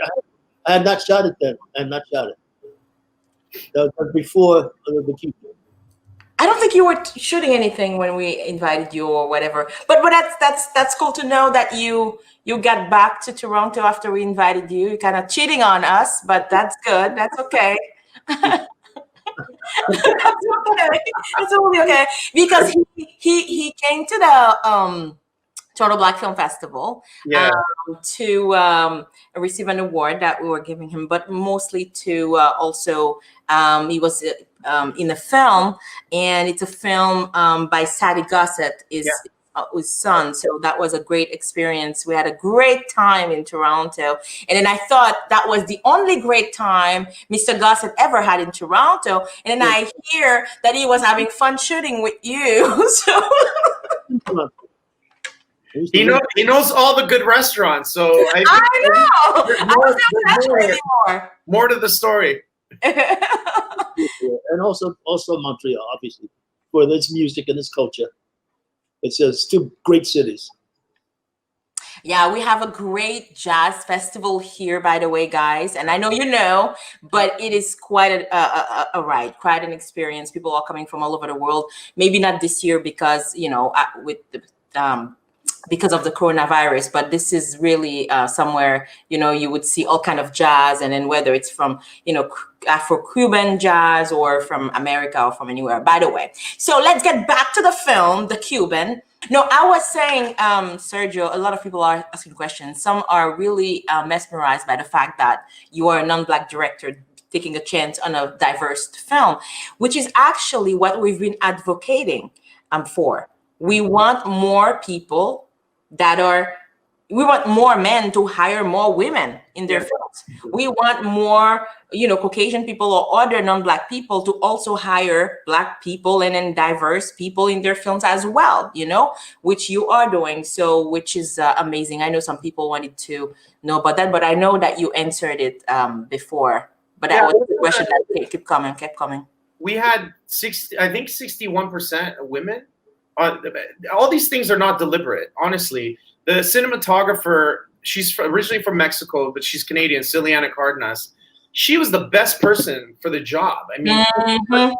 C: had not shot it then. I had not shot it. That was before the Cuban.
A: I don't think you were shooting anything when we invited you or whatever. But that's cool to know that you got back to Toronto after we invited you. You're kind of cheating on us, but that's good. That's okay. That's okay. It's totally okay. Because he came to the Toronto Black Film Festival to receive an award that we were giving him, but mostly to also he was in a film, and it's a film by Louis Gossett, his son. So that was a great experience. We had a great time in Toronto, and then I thought that was the only great time Mr. Gossett ever had in Toronto, and then I hear that he was having fun shooting with you. So.
B: He knows all the good restaurants, so I
A: know. I don't know anymore.
B: More to the story.
C: And also Montreal, obviously, for its music and its culture. It's two great cities.
A: Yeah, we have a great jazz festival here, by the way, guys. And I know you know, but it is quite a ride, quite an experience. People are coming from all over the world. Maybe not this year because, with the because of the coronavirus, but this is really somewhere, you would see all kind of jazz, and then whether it's from, Afro-Cuban jazz or from America or from anywhere, by the way. So let's get back to the film, The Cuban. No, I was saying, Sergio, a lot of people are asking questions. Some are really mesmerized by the fact that you are a non-Black director taking a chance on a diverse film, which is actually what we've been advocating for. We want more people we want more men to hire more women in their films. We want more, Caucasian people or other non-Black people to also hire Black people and then diverse people in their films as well, which you are doing. So, which is amazing. I know some people wanted to know about that, but I know that you answered it before. But that was the question that kept coming.
B: We had 61% women. All these things are not deliberate, honestly. The cinematographer, she's originally from Mexico, but she's Canadian, Ciliana Cardenas. She was the best person for the job. I mean,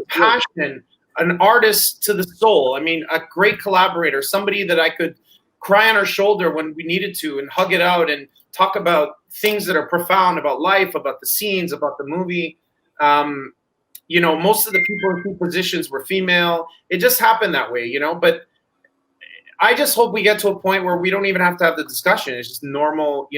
B: passion, an artist to the soul. I mean, a great collaborator, somebody that I could cry on her shoulder when we needed to and hug it out and talk about things that are profound about life, about the scenes, about the movie. Most of the people in key positions were female. It just happened that way, but I just hope we get to a point where we don't even have to have the discussion. It's just normal,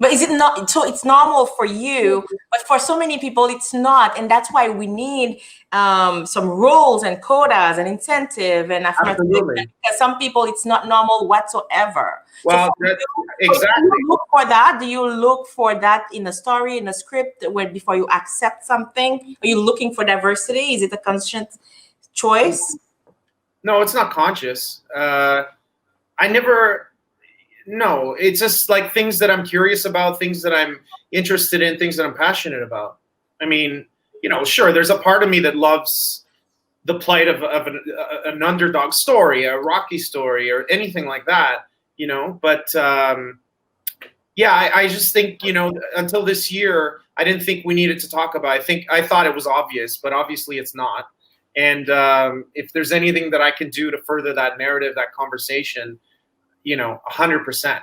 A: But is it not? So it's normal for you, but for so many people, it's not, and that's why we need some rules and quotas and incentive and affirmative
B: Absolutely.
A: because some people it's not normal whatsoever. So
B: Well,
A: for you,
B: exactly.
A: do you look for that? Do you look for that in a story, in a script, when before you accept something? Are you looking for diversity? Is it a conscious choice?
B: No, it's not conscious. I never. No, it's just like things that I'm curious about, things that I'm interested in, things that I'm passionate about. I mean, sure, there's a part of me that loves the plight of an underdog story, a Rocky story, or anything like that, But yeah, I just think, until this year, I didn't think we needed to talk about it. I thought it was obvious, but obviously it's not. And if there's anything that I can do to further that narrative, that conversation, 100%.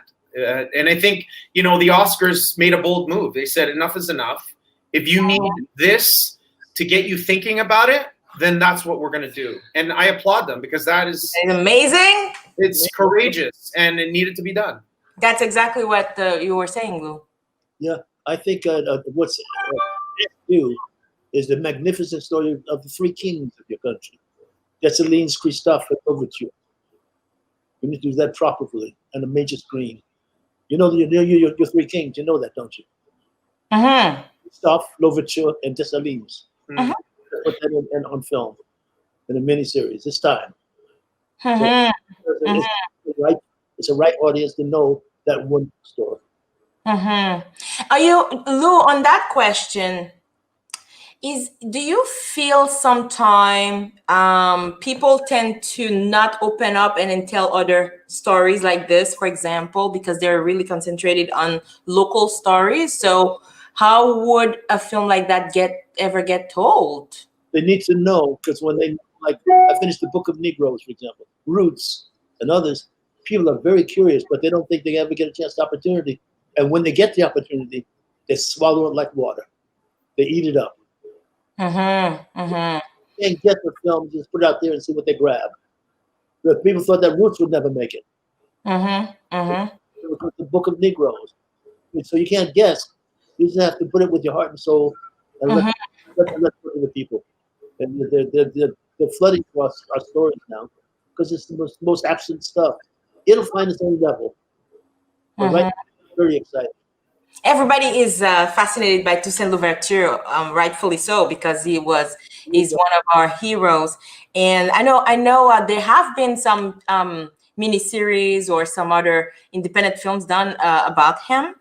B: And I think, the Oscars made a bold move. They said enough is enough. If you need this to get you thinking about it, then that's what we're going to do. And I applaud them because it's
A: amazing.
B: It's courageous and it needed to be done.
A: That's exactly what you were saying, Lou.
C: Yeah, I think what's new is the magnificent story of the three kings of your country. Dessalines, Christophe, and Overture. We need to do that properly on a major screen. Your three kings. You know that, don't you?
A: Mm-hmm.
C: Christophe, Louverture, and Dessalines.
A: Mm-hmm.
C: Put that on film in a miniseries this time.
A: Mm-hmm.
C: So it's a right audience to know that one story.
A: Mm-hmm. Are you, Lou, on that question? Do you feel sometime people tend to not open up and then tell other stories like this, for example, because they're really concentrated on local stories? So how would a film like that ever get told?
C: They need to know, because when I finished the Book of Negroes, for example, Roots and others, people are very curious, but they don't think they ever get a chance to opportunity. And when they get the opportunity, they swallow it like water. They eat it up.
A: Mm-hmm. Mm-hmm.
C: They can't get the film, just put it out there and see what they grab. But people thought that Roots would never make it.
A: Mm-hmm. Mm-hmm.
C: It was the Book of Negroes. So you can't guess. You just have to put it with your heart and soul and let the people. And they're flooding across our stories now because it's the most absent stuff. It'll find its own level. But right now, I'm very excited.
A: Everybody is fascinated by Toussaint Louverture, rightfully so, because he's one of our heroes. And I know there have been some miniseries or some other independent films done about him.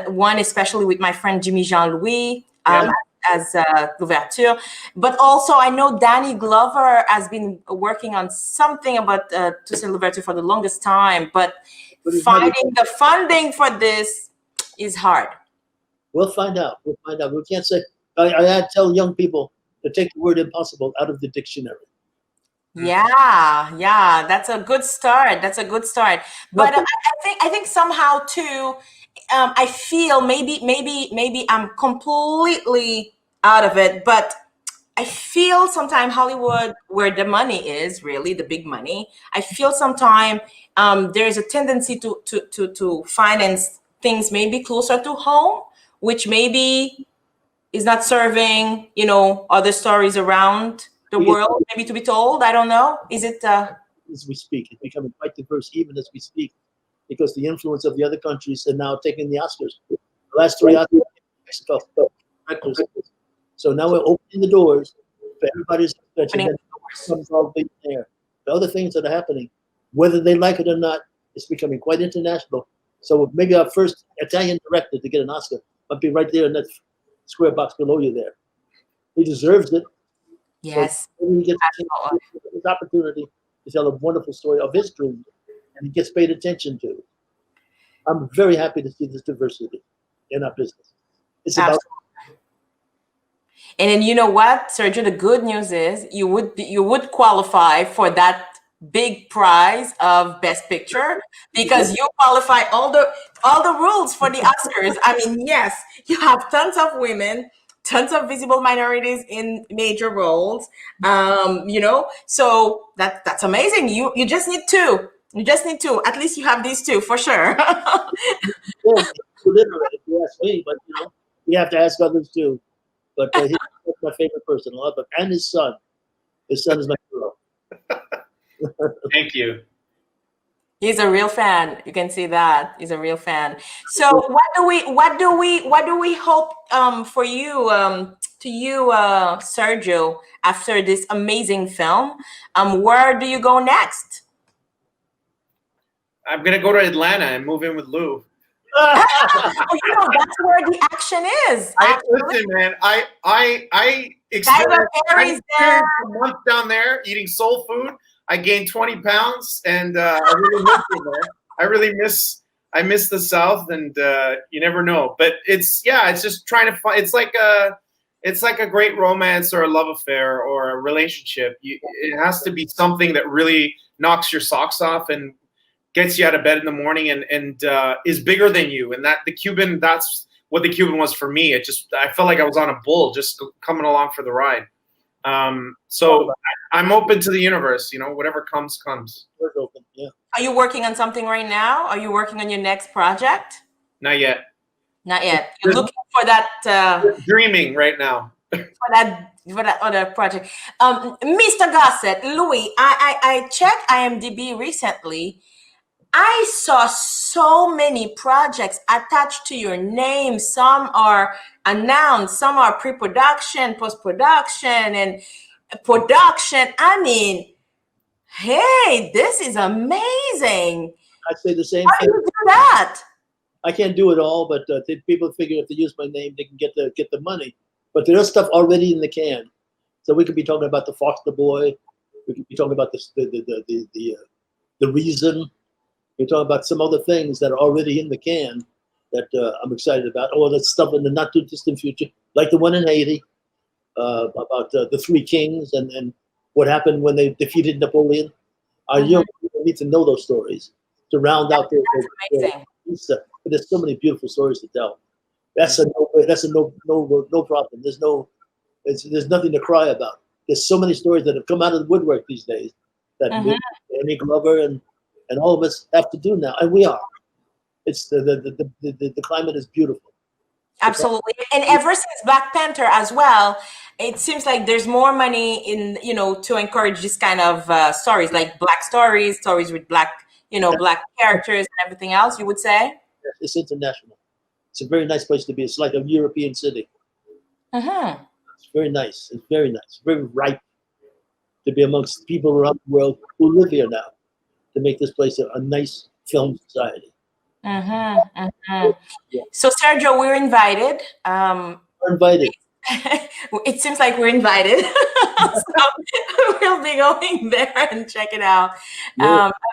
A: One especially with my friend Jimmy Jean-Louis as Louverture. But also I know Danny Glover has been working on something about Toussaint Louverture for the longest time. But finding the funding for this is hard.
C: We'll find out. We can't say. I tell young people to take the word impossible out of the dictionary.
A: Yeah, that's a good start. But I think somehow too, I feel maybe I'm completely out of it, but I feel sometimes Hollywood, where the money is really the big money, I feel sometimes there's a tendency to finance things maybe closer to home, which maybe is not serving, other stories around the world, maybe to be told. I don't know. Is it?
C: As we speak, it's becoming quite diverse, even as we speak, because the influence of the other countries are now taking the Oscars. The last three Oscars, Mexico, so now we're opening the doors for everybody's attention. The other things that are happening, whether they like it or not, it's becoming quite international. So maybe our first Italian director to get an Oscar might be right there in that square box below you there. He deserves it.
A: Yes.
C: So he gets his opportunity to tell a wonderful story of his dream, and he gets paid attention to. I'm very happy to see this diversity in our business. It's about.
A: And then you know what, Sergio? The good news is you would qualify for that big prize of Best Picture because you qualify all the rules for the Oscars. I mean, yes, you have tons of women, tons of visible minorities in major roles. So that's amazing. You just need two. At least you have these two for sure.
C: Literally, me, but you have to ask others too. But he's my favorite person. I love him, and his son. His son is my hero.
B: Thank you.
A: He's a real fan. You can see that he's a real fan. So what do we hope for you Sergio, after this amazing film? Where do you go next?
B: I'm gonna go to Atlanta and move in with Lou.
A: Oh, that's where the action is.
B: Listen, man, I experienced a month down there eating soul food. I gained 20 pounds, and I really miss it, man. I miss the South, and you never know. But it's just trying to find. It's like a great romance or a love affair or a relationship. It has to be something that really knocks your socks off and gets you out of bed in the morning and is bigger than you. And that's what the Cuban was for me. I felt like I was on a bull just coming along for the ride. So I'm open to the universe, whatever comes.
C: Doors open, yeah.
A: Are you working on something right now? Are you working on your next project?
B: Not yet.
A: Not yet. You're looking for that.
B: Dreaming right now.
A: for that other project. Mr. Gossett, Louis, I checked IMDb recently. I saw so many projects attached to your name. Some are announced, some are pre-production, post-production, and production. I mean, hey, this is amazing.
C: I'd say the same
A: How
C: thing.
A: do you do that?
C: I can't do it all, but people figure if they use my name, they can get the money. But there's stuff already in the can, so we could be talking about the Foster Boy. We could be talking about the Reason. We're talking about some other things that are already in the can that I'm excited about. Oh, that's stuff in the not too distant future, like the one in Haiti about the Three Kings and what happened when they defeated Napoleon. Our young people need to know those stories to round out their stuff. But there's so many beautiful stories to tell. That's a no problem. There's nothing to cry about. There's so many stories that have come out of the woodwork these days that Amy Glover and all of us have to do now, and we are. It's the climate is beautiful.
A: Absolutely, and ever since Black Panther as well, it seems like there's more money in to encourage this kind of stories, like black stories with black black characters and everything else. You would say
C: it's international. It's a very nice place to be. It's like a European city. It's very nice. It's very nice. Very ripe to be amongst people around the world who live here now, to make this place a nice film society.
A: So Sergio, we're invited.
C: We're invited.
A: It seems like we're invited. So we'll be going there and check it out.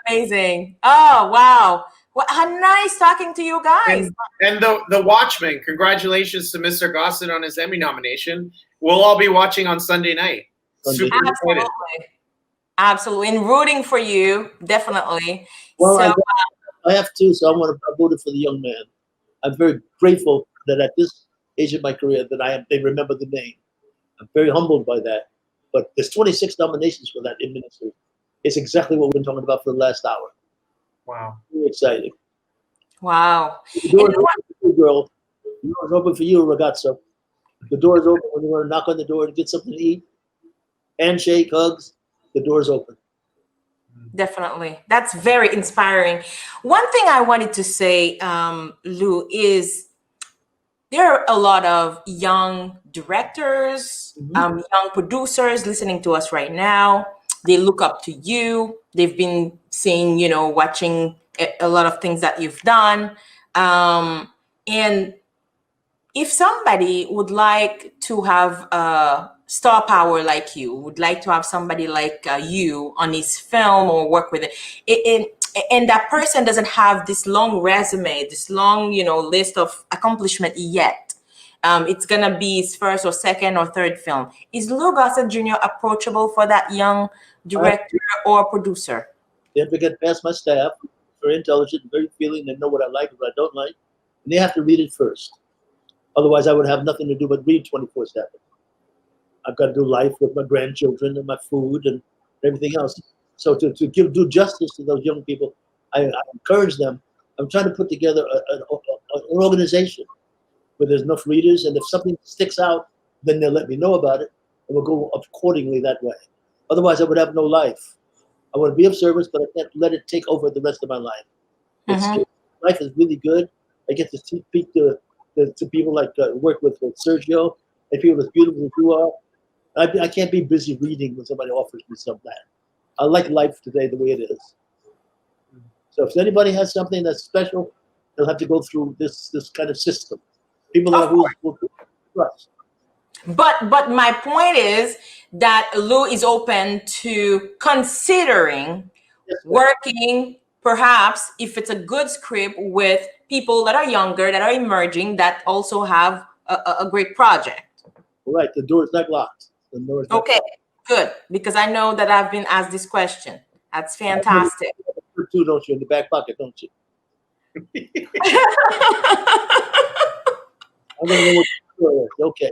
A: Amazing. Oh, wow. Well, how nice talking to you guys.
B: And the Watchmen, congratulations to Mr. Gossett on his Emmy nomination. We'll all be watching on Sunday night. Super excited.
A: Absolutely. And rooting for you, definitely.
C: Well,
A: so,
C: I have to, so I voted for the young man. I'm very grateful that at this age of my career that they remember the name. I'm very humbled by that. But there's 26 nominations for that in ministry. It's exactly what we've been talking about for the last hour.
B: Wow.
C: Really exciting.
A: Wow.
C: The door is open for you, girl. The door is open for you, ragazzo. The door is open when you want to knock on the door and get something to eat. Handshake, hugs. The door is open.
A: Definitely. That's very inspiring. One thing I wanted to say, Lou, is there are a lot of young directors, young producers listening to us right now. They look up to you. They've been seeing, watching a lot of things that you've done. And if somebody would like to have star power like you, would like to have somebody like you on his film or work with it, and that person doesn't have this long resume, this long, list of accomplishment yet. It's gonna be his first or second or third film. Is Louis Gossett Jr. approachable for that young director or producer?
C: They have to get past my staff. Very intelligent, very feeling. They know what I like and what I don't like, and they have to read it first. Otherwise, I would have nothing to do but read 24/7. I've got to do life with my grandchildren and my food and everything else. So to do justice to those young people, I encourage them. I'm trying to put together an organization where there's enough readers, and if something sticks out, then they'll let me know about it, and we'll go accordingly that way. Otherwise, I would have no life. I want to be of service, but I can't let it take over the rest of my life. Life is really good. I get to speak to people like work with Sergio and people as beautiful as you are. I can't be busy reading when somebody offers me something. I like life today the way it is. So if anybody has something that's special, they'll have to go through this kind of system. People that will trust.
A: But my point is that Lou is open to considering working, perhaps if it's a good script, with people that are younger, that are emerging, that also have a great project.
C: Right, the door is not locked. The door is not
A: okay,
C: locked.
A: Good, because I know that I've been asked this question. That's fantastic.
C: You too, don't you? In the back pocket, don't you? I'm gonna know what okay.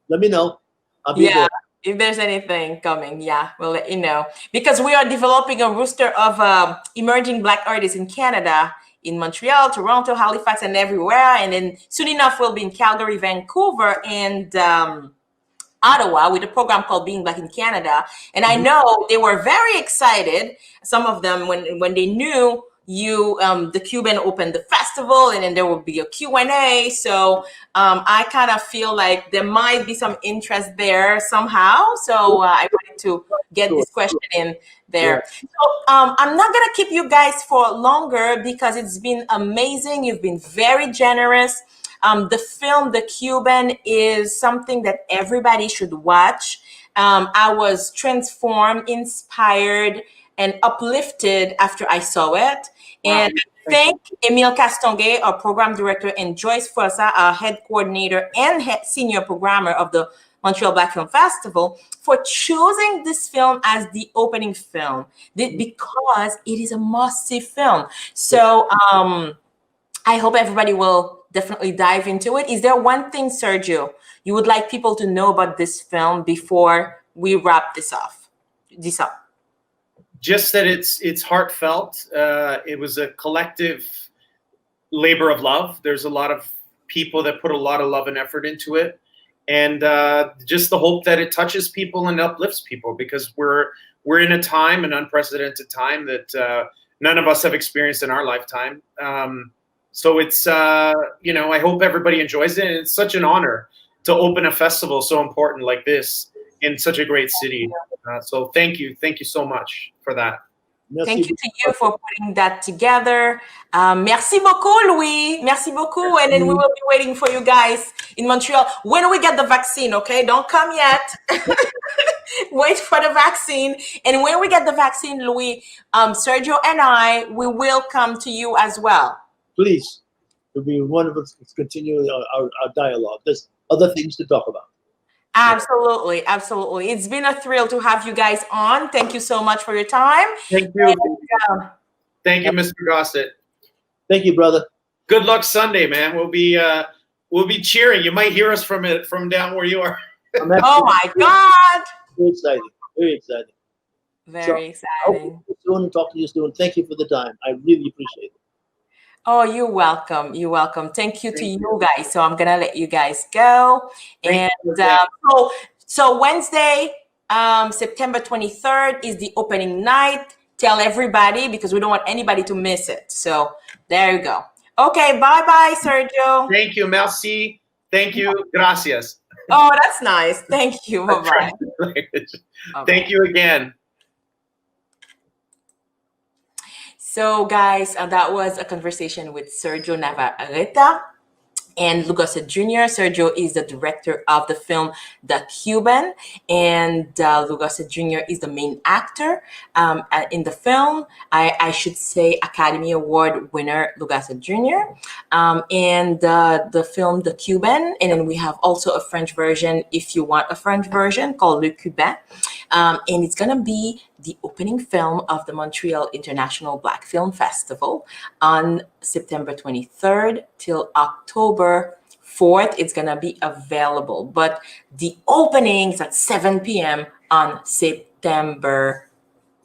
C: Let me know. I'll be there.
A: If there's anything coming, we'll let you know. Because we are developing a roster of emerging Black artists in Canada, in Montreal, Toronto, Halifax, and everywhere. And then soon enough, we'll be in Calgary, Vancouver, and Ottawa with a program called Being Black in Canada. And I know they were very excited, some of them, when they knew the Cuban opened the festival, and then there will be a Q&A. So I kind of feel like there might be some interest there somehow. So I wanted to get this question in there. So I'm not going to keep you guys for longer because it's been amazing. You've been very generous. The film, The Cuban, is something that everybody should watch. I was transformed, inspired, and uplifted after I saw it. And thank Emile Castonguay, our program director, and Joyce Fossa, our head coordinator and senior programmer of the Montreal Black Film Festival, for choosing this film as the opening film because it is a must-see film. So I hope everybody will definitely dive into it. Is there one thing, Sergio, you would like people to know about this film before we wrap this up?
B: Just that it's heartfelt. It was a collective labor of love. There's a lot of people that put a lot of love and effort into it. And just the hope that it touches people and uplifts people, because we're in a time, an unprecedented time that none of us have experienced in our lifetime. So it's, I hope everybody enjoys it. And it's such an honor to open a festival so important like this in such a great city. So thank you so much for that.
A: Thank you to you for putting that together. Merci beaucoup, Louis. Merci beaucoup. And then we will be waiting for you guys in Montreal when we get the vaccine, okay? Don't come yet. Wait for the vaccine. And when we get the vaccine, Louis, Sergio and we will come to you as well.
C: Please. It'll be wonderful to continue our dialogue. There's other things to talk about.
A: Absolutely. It's been a thrill to have you guys on. Thank you so much for your time.
B: Thank you. Thank you, Mr. Gossett.
C: Thank you, brother.
B: Good luck Sunday, man. We'll be cheering. You might hear us from down where you are.
A: Oh my God!
C: Very exciting. Very exciting.
A: Very exciting.
C: Soon, talk to you soon. Thank you for the time. I really appreciate it.
A: Oh, you're welcome. You're welcome. Thank you to you guys. So I'm gonna let you guys go. And so Wednesday, September 23rd is the opening night. Tell everybody because we don't want anybody to miss it. So there you go. Okay, bye, Sergio.
B: Thank you, merci. Thank you, gracias.
A: Oh, that's nice. Thank you. Bye.
B: Thank you again.
A: So, guys, that was a conversation with Sergio Navarretta and Louis Gossett Jr. Sergio is the director of the film The Cuban, and Louis Gossett Jr. is the main actor in the film. I should say Academy Award winner Louis Gossett Jr. And the film The Cuban, and then we have also a French version if you want a French version called Le Cuban. And it's gonna be the opening film of the Montreal International Black Film Festival on September 23rd till October 4th. It's gonna be available, but the opening's at 7 p.m. on September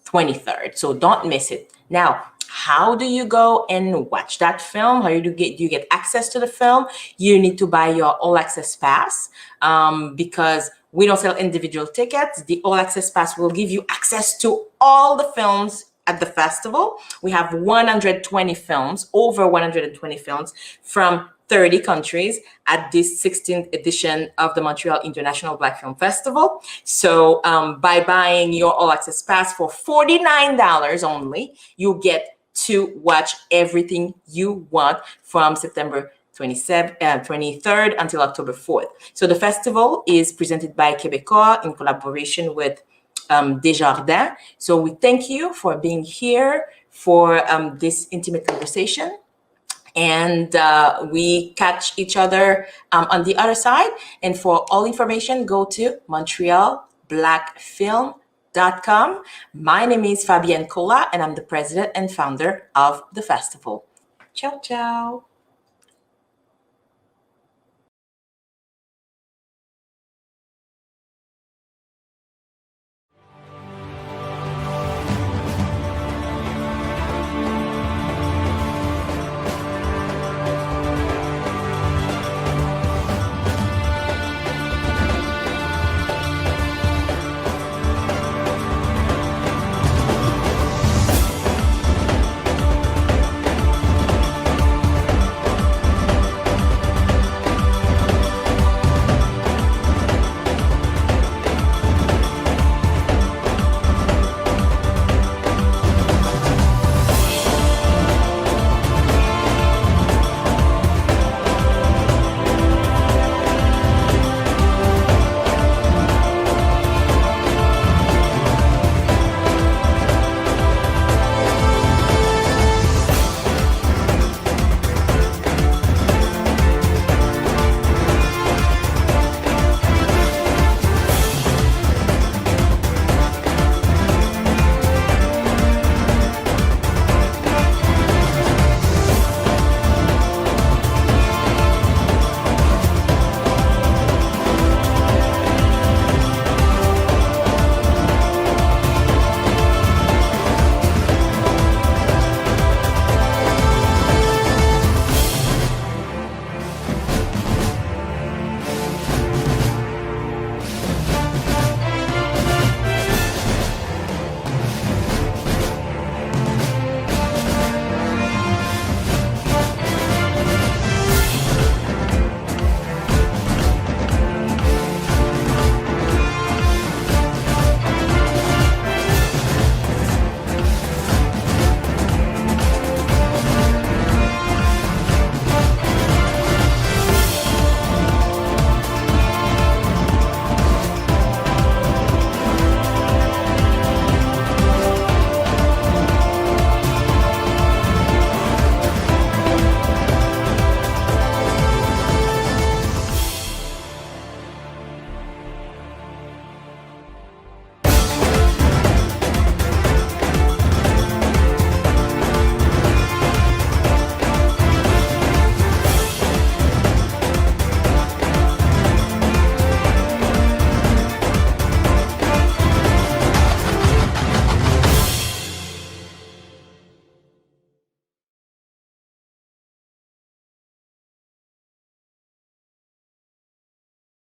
A: 23rd. So don't miss it. Now, How do you go and watch that film? How do you get access to the film? You need to buy your all access pass, because we don't sell individual tickets. The all access pass will give you access to all the films at the festival. We have 120 films, over 120 films from 30 countries at this 16th edition of the Montreal International Black Film Festival. So by buying your all access pass for $49 only, you get to watch everything you want from September 23rd until October 4th. So the festival is presented by Québécois in collaboration with Desjardins. So we thank you for being here for this intimate conversation. And we catch each other on the other side. And for all information, go to montrealblackfilm.com. My name is Fabienne Colas, and I'm the president and founder of the festival. Ciao, ciao.